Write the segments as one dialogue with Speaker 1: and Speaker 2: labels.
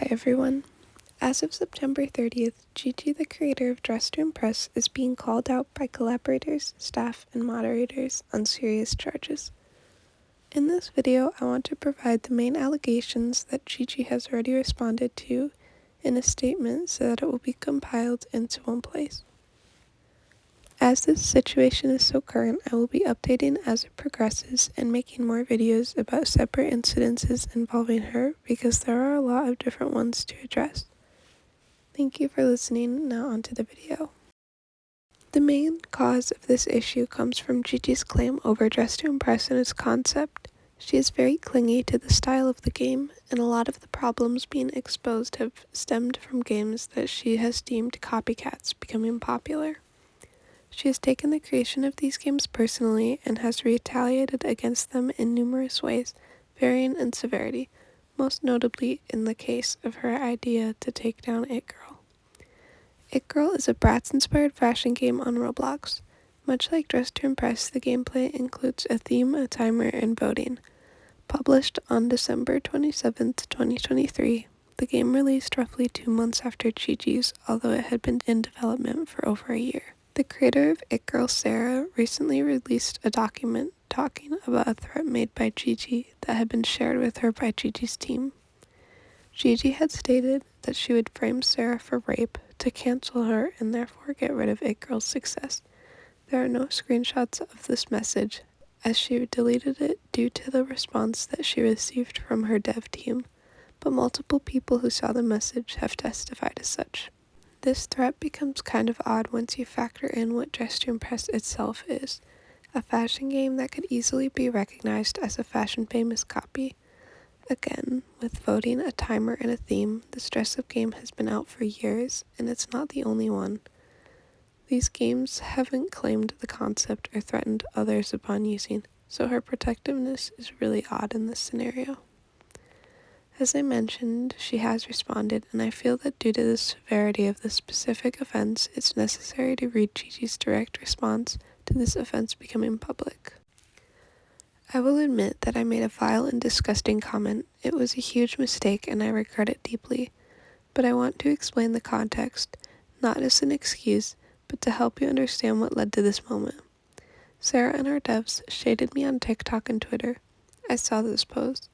Speaker 1: Hi everyone. As of September 30th, Gigi, the creator of Dress to Impress, is being called out by collaborators, staff, and moderators on serious charges. In this video, I want to provide the main allegations that Gigi has already responded to in a statement so that it will be compiled into one place. As this situation is so current, I will be updating as it progresses and making more videos about separate incidences involving her because there are a lot of different ones to address. Thank you for listening. Now onto the video. The main cause of this issue comes from Gigi's claim over Dress to Impress and its concept. She is very clingy to the style of the game, and a lot of the problems being exposed have stemmed from games that she has deemed copycats becoming popular. She has taken the creation of these games personally and has retaliated against them in numerous ways, varying in severity, most notably in the case of her idea to take down It Girl. It Girl is a Bratz-inspired fashion game on Roblox. Much like Dress to Impress, the gameplay includes a theme, a timer, and voting. Published on December 27, 2023, the game released roughly 2 months after Gigi's, although it had been in development for over a year. The creator of It Girl, Sarah, recently released a document talking about a threat made by Gigi that had been shared with her by Gigi's team. Gigi had stated that she would frame Sarah for rape to cancel her and therefore get rid of It Girl's success. There are no screenshots of this message, as she deleted it due to the response that she received from her dev team, but multiple people who saw the message have testified as such. This threat becomes kind of odd once you factor in what Dress to Impress itself is, a fashion game that could easily be recognized as a fashion-famous copy. Again, with voting, a timer, and a theme, this dress-up game has been out for years, and it's not the only one. These games haven't claimed the concept or threatened others upon using, so her protectiveness is really odd in this scenario. As I mentioned, she has responded, and I feel that due to the severity of the specific offense, it's necessary to read Gigi's direct response to this offense becoming public. I will admit that I made a vile and disgusting comment. It was a huge mistake, and I regret it deeply. But I want to explain the context, not as an excuse, but to help you understand what led to this moment. Sarah and our devs shaded me on TikTok and Twitter. I saw those posts.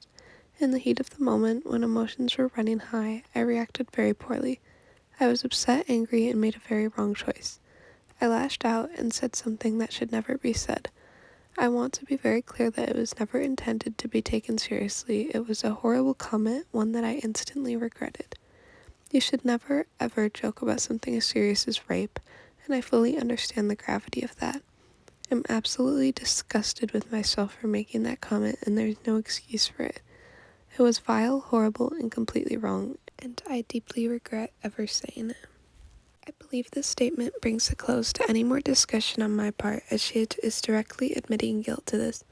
Speaker 1: In the heat of the moment, when emotions were running high, I reacted very poorly. I was upset, angry, and made a very wrong choice. I lashed out and said something that should never be said. I want to be very clear that it was never intended to be taken seriously. It was a horrible comment, one that I instantly regretted. You should never, ever joke about something as serious as rape, and I fully understand the gravity of that. I'm absolutely disgusted with myself for making that comment, and there's no excuse for it. It was vile, horrible, and completely wrong, and I deeply regret ever saying it. I believe this statement brings a close to any more discussion on my part, as she is directly admitting guilt to this,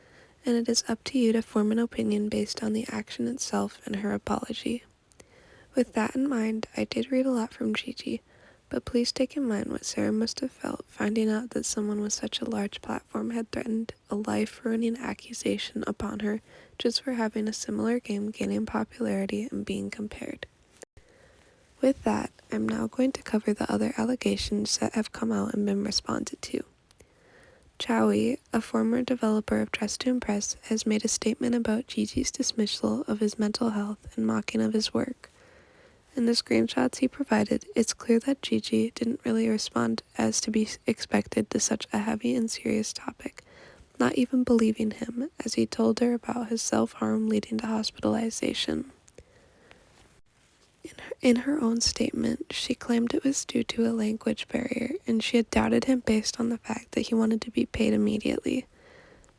Speaker 1: and it is up to you to form an opinion based on the action itself and her apology. With that in mind, I did read a lot from Gigi, but please take in mind what Sarah must have felt finding out that someone with such a large platform had threatened a life-ruining accusation upon her just for having a similar game gaining popularity and being compared. With that, I'm now going to cover the other allegations that have come out and been responded to. Chowie, a former developer of Dress to Impress, has made a statement about Gigi's dismissal of his mental health and mocking of his work. In the screenshots he provided, it's clear that Gigi didn't really respond as to be expected to such a heavy and serious topic, not even believing him, as he told her about his self-harm leading to hospitalization. In her own statement, she claimed it was due to a language barrier, and she had doubted him based on the fact that he wanted to be paid immediately.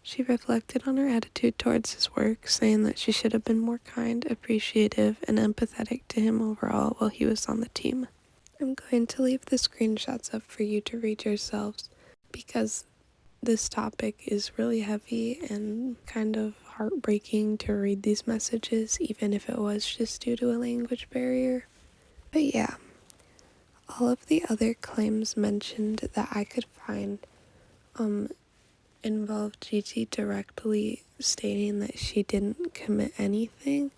Speaker 1: She reflected on her attitude towards his work, saying that she should have been more kind, appreciative, and empathetic to him overall while he was on the team. I'm going to leave the screenshots up for you to read yourselves, because this topic is really heavy and kind of heartbreaking to read these messages, even if it was just due to a language barrier. But yeah, all of the other claims mentioned that I could find, involved Gigi directly stating that she didn't commit anything,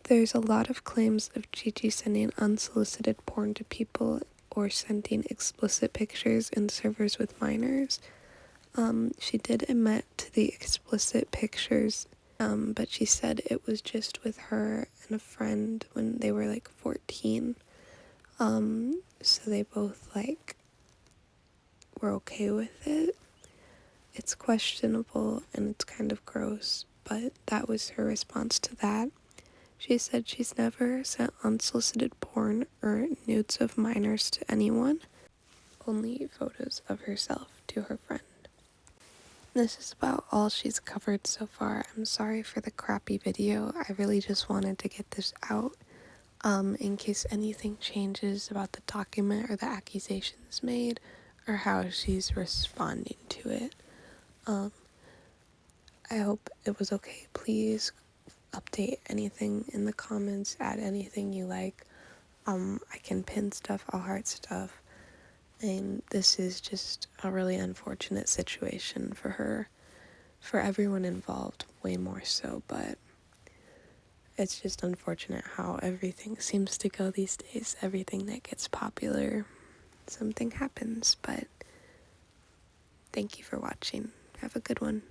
Speaker 1: There's a lot of claims of Gigi sending unsolicited porn to people or sending explicit pictures in servers with minors. She did admit to the explicit pictures, but she said it was just with her and a friend when they were like 14. So they both like were okay with it. It's questionable and it's kind of gross, but that was her response to that. She said she's never sent unsolicited porn or nudes of minors to anyone, only photos of herself to her friend. This is about all she's covered so far. I'm sorry for the crappy video. I really just wanted to get this out, in case anything changes about the document or the accusations made, or how she's responding to it. I hope it was okay. Please update anything in the comments, add anything you like. I can pin stuff, I'll heart stuff. And this is just a really unfortunate situation for her, for everyone involved, way more so, but it's just unfortunate how everything seems to go these days. Everything that gets popular, something happens, but thank you for watching. Have a good one.